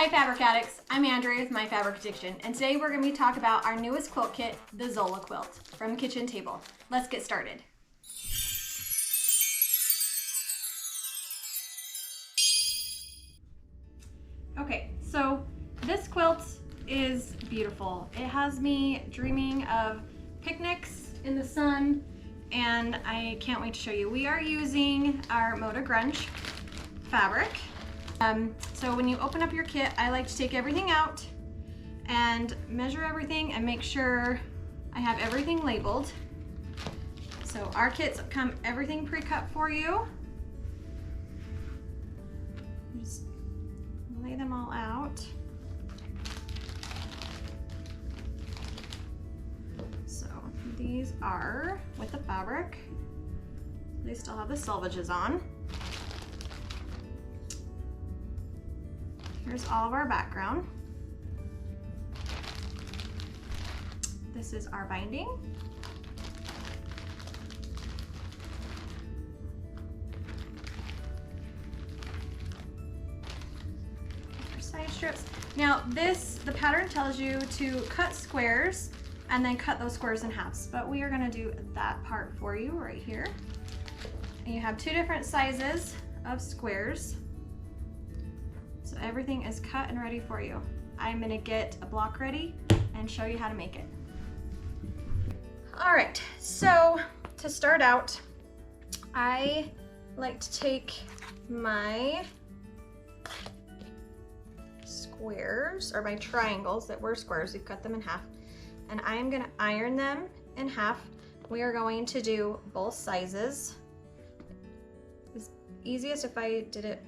Hi Fabric Addicts, I'm Andrea with My Fabric Addiction, and today we're going to be talking about our newest quilt kit, the Zola Quilt from Kitchen Table. Let's get started. Okay, so this quilt is beautiful. It has me dreaming of picnics in the sun, and I can't wait to show you. We are using our MODA Grunge fabric. So when you open up your kit, I like to take everything out and measure everything and make sure I have everything labeled. So our kits come everything pre-cut for you. Just lay them all out. So these are with the fabric. They still have the selvages on. Here's all of our background. This is our binding. Our side strips. Now the pattern tells you to cut squares and then cut those squares in halves, but we are gonna do that part for you right here. And you have two different sizes of squares. So everything is cut and ready for you. I'm gonna get a block ready and show you how to make it. All right, so to start out, I like to take my squares, or my triangles that were squares, we've cut them in half, and I am gonna iron them in half. We are going to do both sizes. It's easiest if I did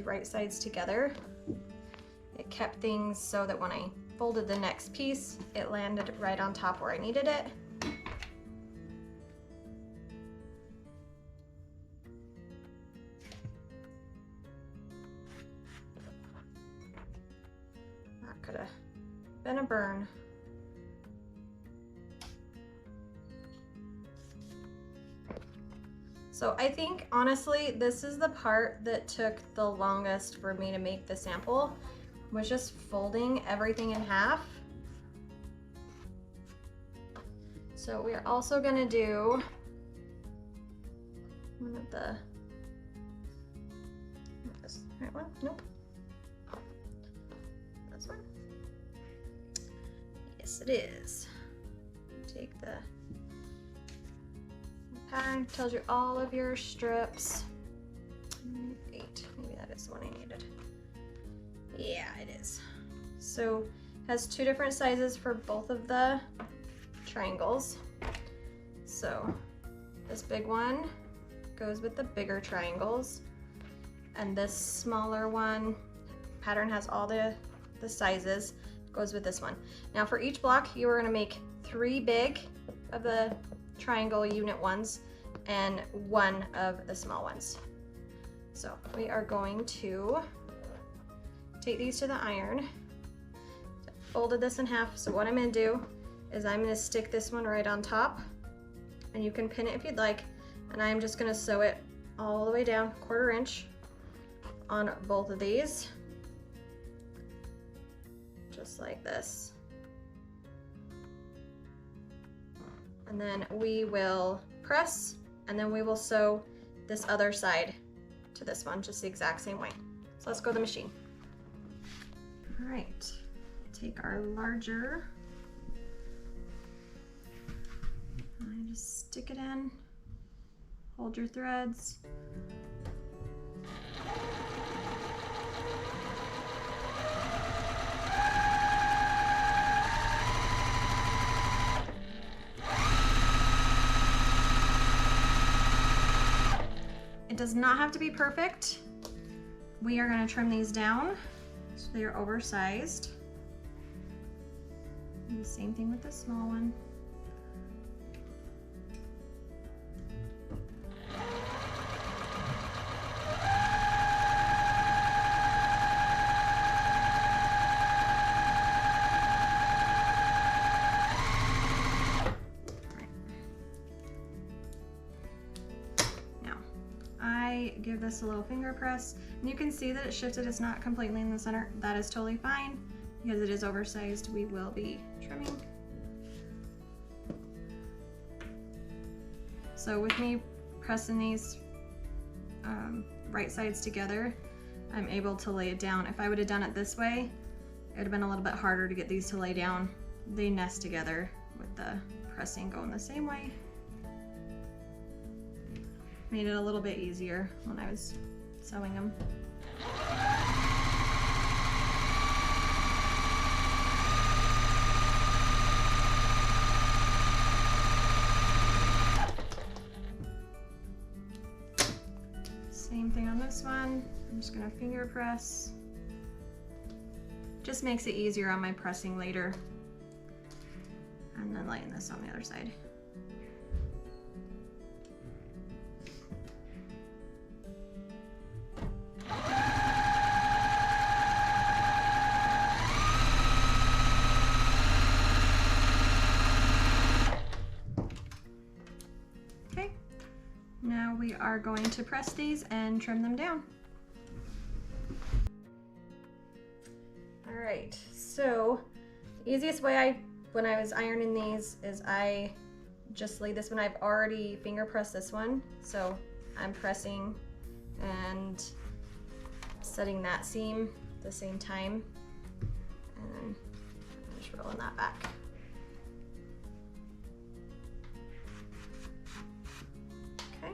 right sides together. It kept things so that when I folded the next piece, it landed right on top where I needed it. That could have been a burn. So I think, honestly, this is the part that took the longest for me to make the sample, was just folding everything in half. So we are also gonna do one of the, this right one? Nope. This one? Yes, it is. Take the pattern, tells you all of your strips. 8, maybe that is the one I needed. Yeah, it is. So has two different sizes for both of the triangles. So this big one goes with the bigger triangles, and this smaller one, pattern has all the sizes, goes with this one. Now for each block, you are gonna make 3 big of the triangle unit ones and 1 of the small ones. So we are going to take these to the iron. Folded this in half, so what I'm gonna do is I'm gonna stick this one right on top, and you can pin it if you'd like, and I'm just gonna sew it all the way down 1/4 inch on both of these, just like this. And then we will press, and then we will sew this other side to this one, just the exact same way. So let's go to the machine. All right, take our larger, and just stick it in, hold your threads. It does not have to be perfect. We are going to trim these down so they are oversized. And the same thing with the small one. give this a little finger press. And you can see that it shifted, it's not completely in the center. That is totally fine because it is oversized. We will be trimming. So with me pressing these right sides together, I'm able to lay it down. If I would have done it this way, it would have been a little bit harder to get these to lay down. They nest together with the pressing going the same way. Made it a little bit easier when I was sewing them. Same thing on this one. I'm just gonna finger press. Just makes it easier on my pressing later. And then laying this on the other side. Okay, now we are going to press these and trim them down. All right, so the easiest way when I was ironing these is I just lay this one. I've already finger pressed this one, so I'm pressing and setting that seam at the same time, and then I'm just rolling that back. Okay.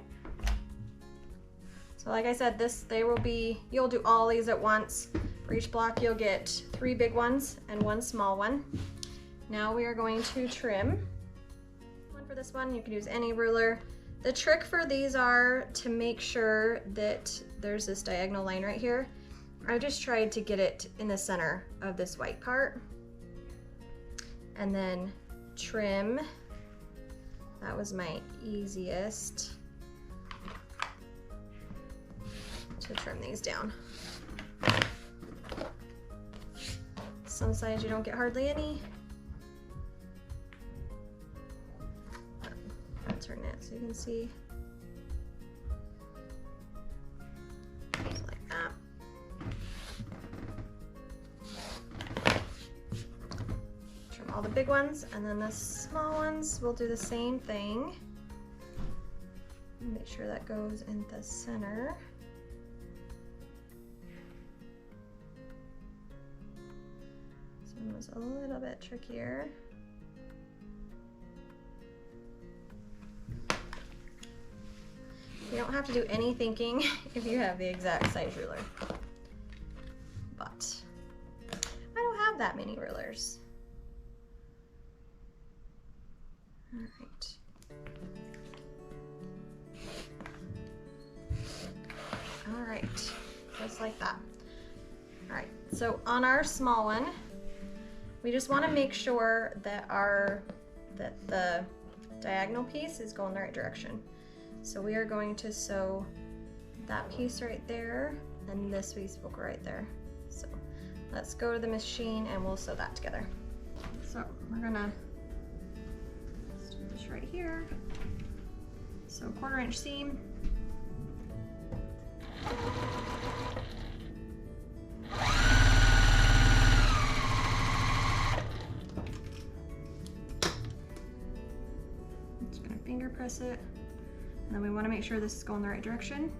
So like I said, you'll do all these at once. For each block, you'll get 3 big ones and 1 small one. Now we are going to trim. For this one, you can use any ruler. The trick for these are to make sure that there's this diagonal line right here. I just tried to get it in the center of this white part. And then trim. That was my easiest to trim these down. Some sides you don't get hardly any. Turn it so you can see. Just like that. Trim all the big ones, and then the small ones we'll do the same thing. Make sure that goes in the center. This one was a little bit trickier. You don't have to do any thinking if you have the exact size ruler. But I don't have that many rulers. All right. All right, just like that. All right, so on our small one, we just want to make sure that the diagonal piece is going the right direction. So we are going to sew that piece right there, and this piece will go right there. So let's go to the machine and we'll sew that together. So we're gonna do this right here. So 1/4 inch seam. I'm just gonna finger press it. And then we want to make sure this is going the right direction.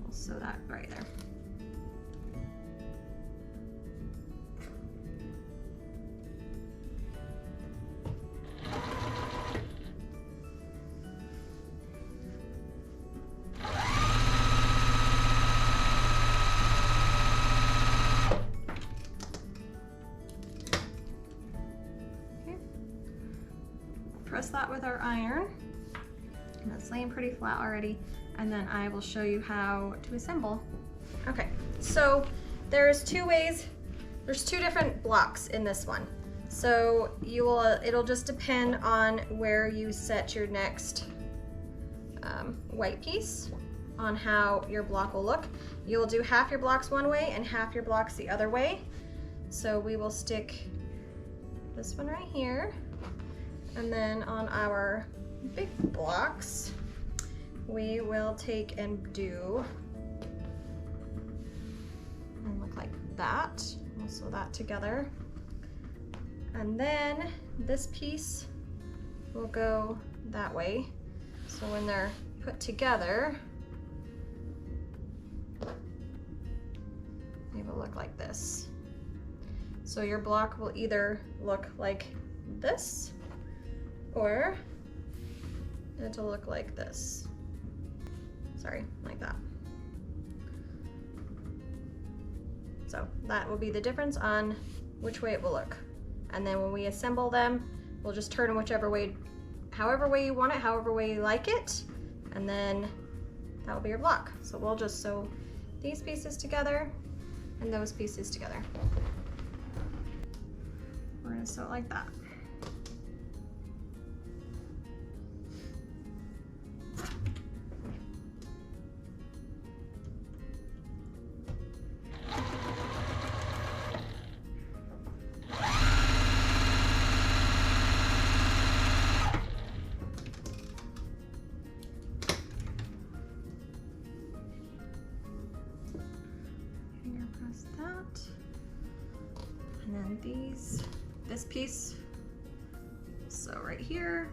We'll sew that right there. Okay. Press that with our iron. And it's laying pretty flat already, and then I will show you how to assemble. Okay, so there's 2 ways. There's 2 different blocks in this one. So it'll just depend on where you set your next white piece on how your block will look. You will do half your blocks one way and half your blocks the other way. So we will stick this one right here, and then on our big blocks, we will take and do and look like that. We'll sew that together. And then this piece will go that way. So when they're put together, they will look like this. So your block will either look like this or it'll look like this. Sorry, like that. So that will be the difference on which way it will look. And then when we assemble them, we'll just turn them whichever way, however way you want it, however way you like it, and then that will be your block. So we'll just sew these pieces together and those pieces together. We're gonna sew it like that. That, and then this piece, so right here,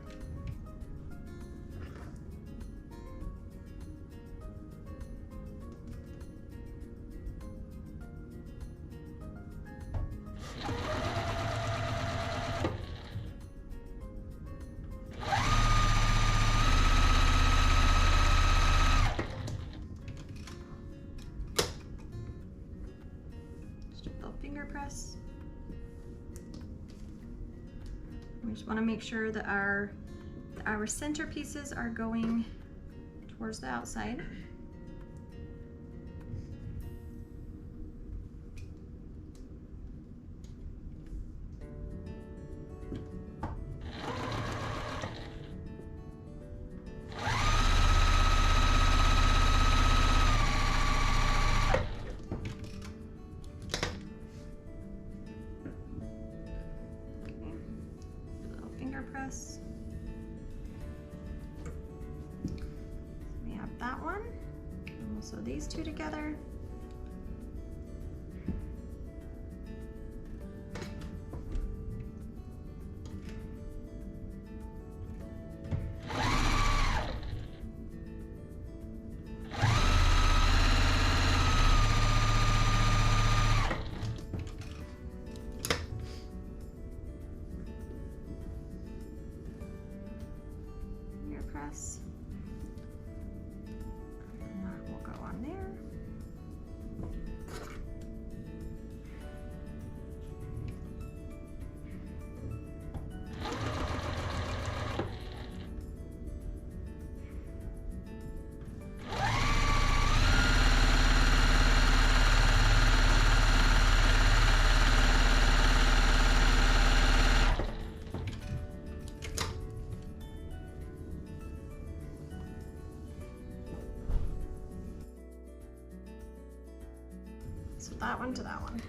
finger press. We just want to make sure that our center pieces are going towards the outside. Press. We have that one, and we'll sew these two together. Press. And that will go on there. So that one to that one.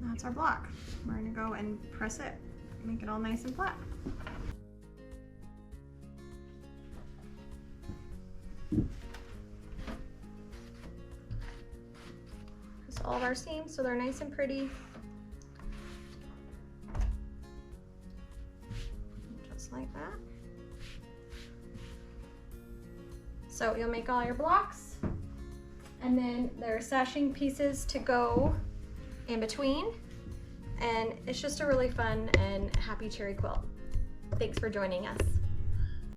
That's our block. We're gonna go and press it, make it all nice and flat. Press all of our seams so they're nice and pretty. Just like that. So you'll make all your blocks, and then there are sashing pieces to go in between, and it's just a really fun and happy cherry quilt. Thanks for joining us.